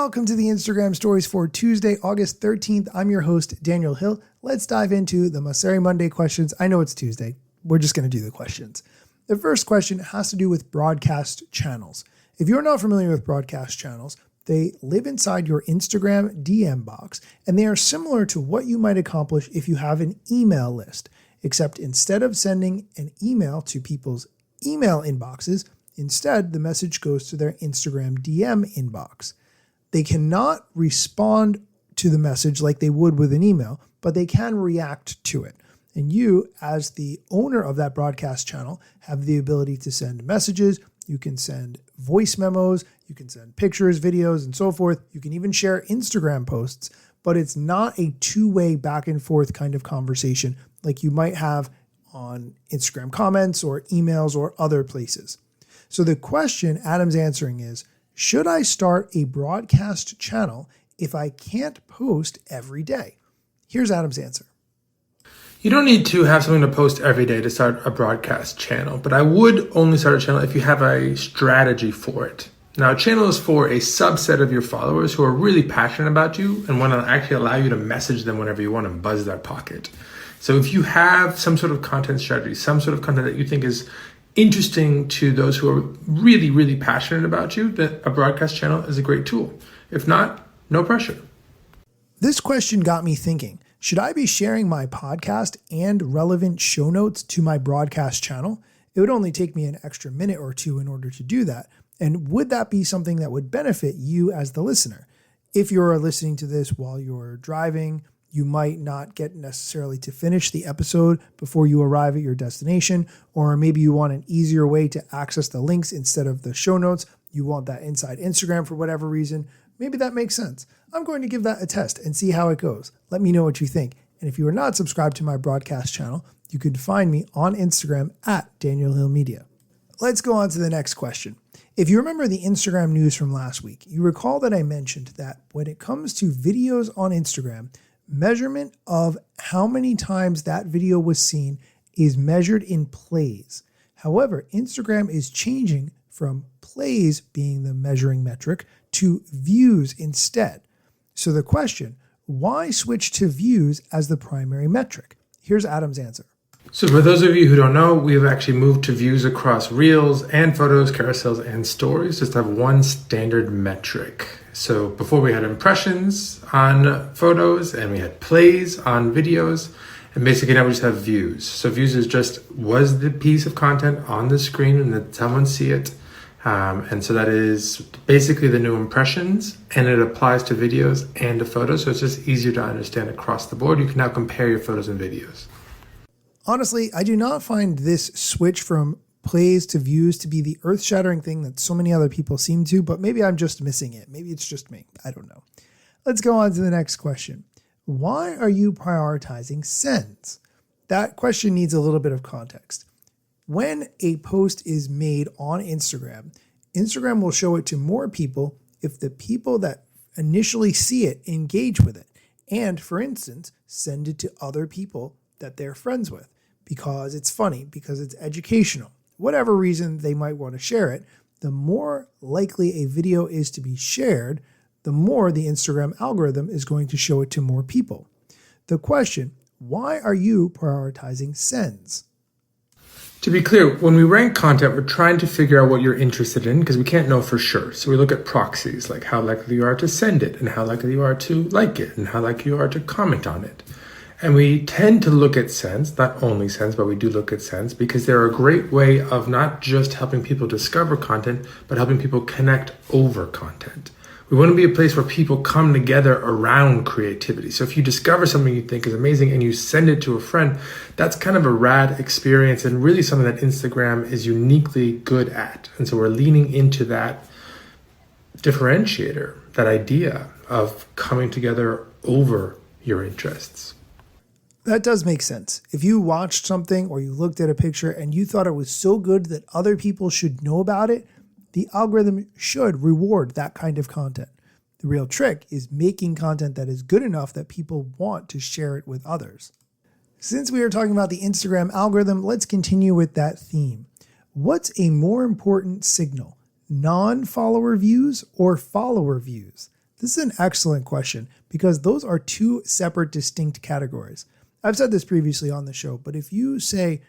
Welcome to the Instagram stories for Tuesday, August 13th. I'm your host, Daniel Hill. Let's dive into the Mosseri Monday questions. I know it's Tuesday. We're just going to do the questions. The first question has to do with broadcast channels. If you're not familiar with broadcast channels, they live inside your Instagram DM box, and they are similar to what you might accomplish if you have an email list, except instead of sending an email to people's email inboxes, instead the message goes to their Instagram DM inbox. They cannot respond to the message like they would with an email, but they can react to it. And you, as the owner of that broadcast channel, have the ability to send messages. You can send voice memos. You can send pictures, videos, and so forth. You can even share Instagram posts, but it's not a two-way back and forth kind of conversation like you might have on Instagram comments or emails or other places. So the question Adam's answering is, should I start a broadcast channel if I can't post every day? Here's Adam's answer. You don't need to have something to post every day to start a broadcast channel, but I would only start a channel if you have a strategy for it. Now, a channel is for a subset of your followers who are really passionate about you and want to actually allow you to message them whenever you want and buzz their pocket. So if you have some sort of content strategy, some sort of content that you think is interesting to those who are really, really passionate about you, that a broadcast channel is a great tool. If not, no pressure. This question got me thinking, should I be sharing my podcast and relevant show notes to my broadcast channel? It would only take me an extra minute or two in order to do that. And would that be something that would benefit you as the listener? If you're listening to this while you're driving, you might not get necessarily to finish the episode before you arrive at your destination, or maybe you want an easier way to access the links instead of the show notes. You want that inside Instagram for whatever reason. Maybe that makes sense. I'm going to give that a test and see how it goes. Let me know what you think. And if you are not subscribed to my broadcast channel, you can find me on Instagram at Daniel Hill Media. Let's go on to the next question. If you remember the Instagram news from last week, you recall that I mentioned that when it comes to videos on Instagram, measurement of how many times that video was seen is measured in plays. However, Instagram is changing from plays being the measuring metric to views instead. So the question, why switch to views as the primary metric? Here's Adam's answer. So for those of you who don't know, we've actually moved to views across reels and photos, carousels, and stories, just to have one standard metric. So before we had impressions on photos and we had plays on videos, and basically now we just have views. So views is just, was the piece of content on the screen and did someone see it? And so that is basically the new impressions, and it applies to videos and to photos. So it's just easier to understand across the board. You can now compare your photos and videos. Honestly, I do not find this switch from plays to views to be the earth-shattering thing that so many other people seem to, but maybe I'm just missing it. Maybe it's just me. I don't know. Let's go on to the next question. Why are you prioritizing sends? That question needs a little bit of context. When a post is made on Instagram, Instagram will show it to more people if the people that initially see it engage with it. And, for instance, send it to other people that they're friends with because it's funny, because it's educational. Whatever reason they might want to share it, the more likely a video is to be shared, the more the Instagram algorithm is going to show it to more people. The question, why are you prioritizing sends? To be clear, when we rank content, we're trying to figure out what you're interested in because we can't know for sure. So we look at proxies, like how likely you are to send it and how likely you are to like it and how likely you are to comment on it. And we tend to look at sends, not only sends, but we do look at sends because they're a great way of not just helping people discover content, but helping people connect over content. We want to be a place where people come together around creativity. So if you discover something you think is amazing and you send it to a friend, that's kind of a rad experience and really something that Instagram is uniquely good at. And so we're leaning into that differentiator, that idea of coming together over your interests. That does make sense. If you watched something or you looked at a picture and you thought it was so good that other people should know about it, the algorithm should reward that kind of content. The real trick is making content that is good enough that people want to share it with others. Since we are talking about the Instagram algorithm, let's continue with that theme. What's a more important signal, non-follower views or follower views? This is an excellent question because those are two separate, distinct categories. I've said this previously on the show, but if you say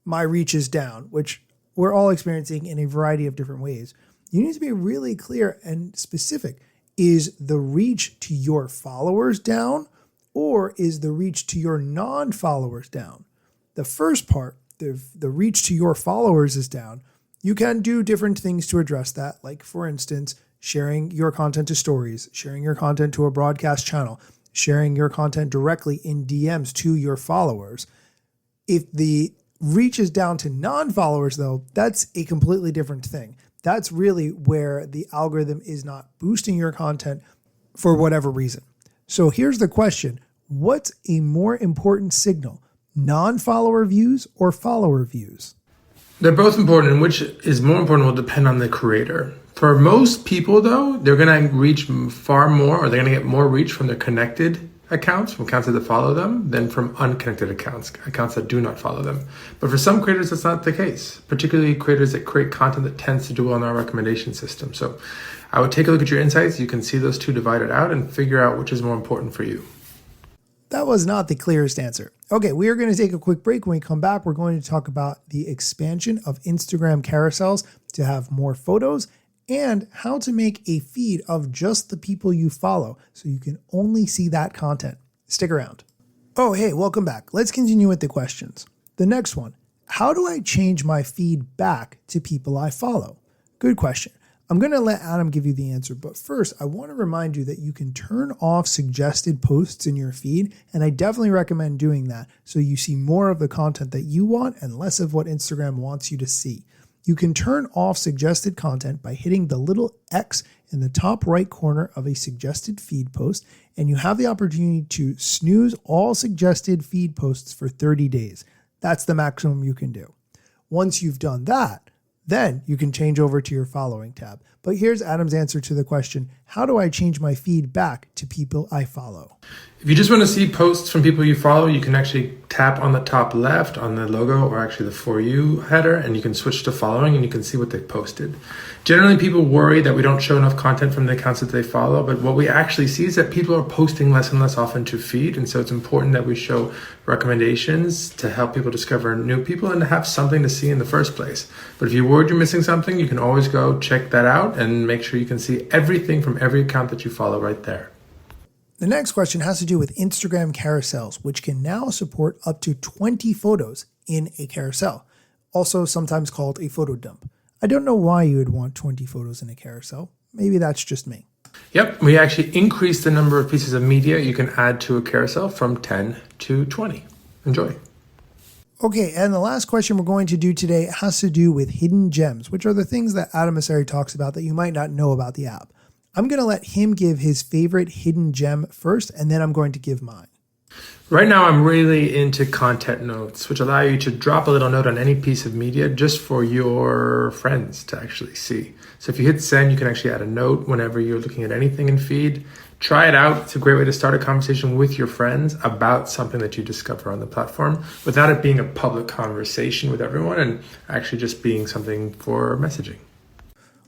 my reach is down, which we're all experiencing in a variety of different ways, you need to be really clear and specific. Is the reach to your followers down, or is the reach to your non-followers down? The first part, the reach to your followers is down. You can do different things to address that, like, for instance, sharing your content to stories, sharing your content to a broadcast channel, sharing your content directly in DMs to your followers. If the reach is down to non-followers, though, that's a completely different thing. That's really where the algorithm is not boosting your content for whatever reason. So here's the question. What's a more important signal? Non-follower views or follower views? They're both important, and which is more important will depend on the creator. For most people, though, they're going to reach far more, or they're going to get more reach from their connected accounts, from accounts that follow them, than from unconnected accounts that do not follow them. But for some creators, that's not the case, particularly creators that create content that tends to do well in our recommendation system. So I would take a look at your insights. You can see those two divided out and figure out which is more important for you. That was not the clearest answer. Okay, we are going to take a quick break. When we come back, we're going to talk about the expansion of Instagram carousels to have more photos and how to make a feed of just the people you follow so you can only see that content. Stick around. Oh, hey, welcome back. Let's continue with the questions. The next one, how do I change my feed back to people I follow? Good question. I'm going to let Adam give you the answer, but first I want to remind you that you can turn off suggested posts in your feed, and I definitely recommend doing that so you see more of the content that you want and less of what Instagram wants you to see. You can turn off suggested content by hitting the little X in the top right corner of a suggested feed post, and you have the opportunity to snooze all suggested feed posts for 30 days. That's the maximum you can do. Once you've done that, then you can change over to your following tab. But here's Adam's answer to the question, how do I change my feed back to people I follow? If you just want to see posts from people you follow, you can actually tap on the top left on the logo, or actually the For You header, and you can switch to following and you can see what they've posted. Generally, people worry that we don't show enough content from the accounts that they follow, but what we actually see is that people are posting less and less often to feed, and so it's important that we show recommendations to help people discover new people and to have something to see in the first place. But if you're worried you're missing something, you can always go check that out and make sure you can see everything from every account that you follow right there. The next question has to do with Instagram carousels, which can now support up to 20 photos in a carousel, also sometimes called a photo dump. I don't know why you would want 20 photos in a carousel. Maybe that's just me. Yep, we actually increased the number of pieces of media you can add to a carousel from 10 to 20. Enjoy. Okay, and the last question we're going to do today has to do with hidden gems, which are the things that Adam Mosseri talks about that you might not know about the app. I'm going to let him give his favorite hidden gem first, and then I'm going to give mine. Right now, I'm really into content notes, which allow you to drop a little note on any piece of media just for your friends to actually see. So if you hit send, you can actually add a note whenever you're looking at anything in feed. Try it out. It's a great way to start a conversation with your friends about something that you discover on the platform without it being a public conversation with everyone and actually just being something for messaging.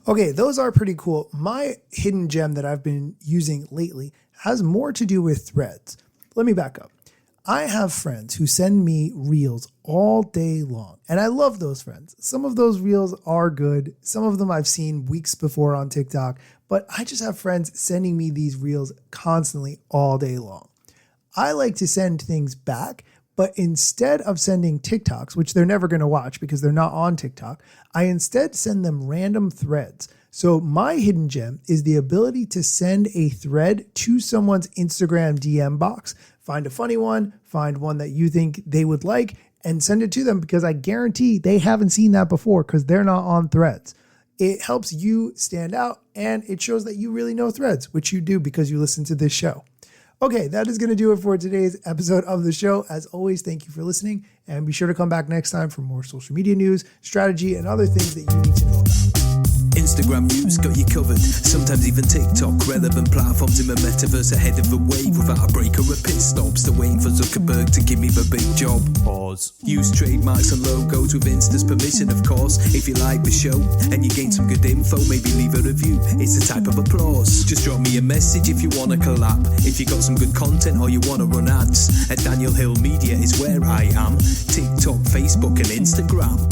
Okay, those are pretty cool. My hidden gem that I've been using lately has more to do with threads. Let me back up. I have friends who send me reels all day long, and I love those friends. Some of those reels are good. Some of them I've seen weeks before on TikTok, but I just have friends sending me these reels constantly all day long. I like to send things back, but instead of sending TikToks, which they're never going to watch because they're not on TikTok, I instead send them random threads. So my hidden gem is the ability to send a thread to someone's Instagram DM box. Find a funny one, find one that you think they would like, and send it to them because I guarantee they haven't seen that before because they're not on threads. It helps you stand out and it shows that you really know threads, which you do because you listen to this show. Okay, that is going to do it for today's episode of the show. As always, thank you for listening, and be sure to come back next time for more social media news, strategy, and other things that you need to know about. Instagram news got you covered. Sometimes even TikTok. Relevant platforms in the metaverse ahead of the wave without a break or a pit stop. Still waiting for Zuckerberg to give me the big job. Pause. Use trademarks and logos with Insta's permission, of course. If you like the show and you gain some good info, maybe leave a review. It's a type of applause. Just drop me a message if you want to collab. If you got some good content or you want to run ads, at Daniel Hill Media is where I am. TikTok, Facebook and Instagram.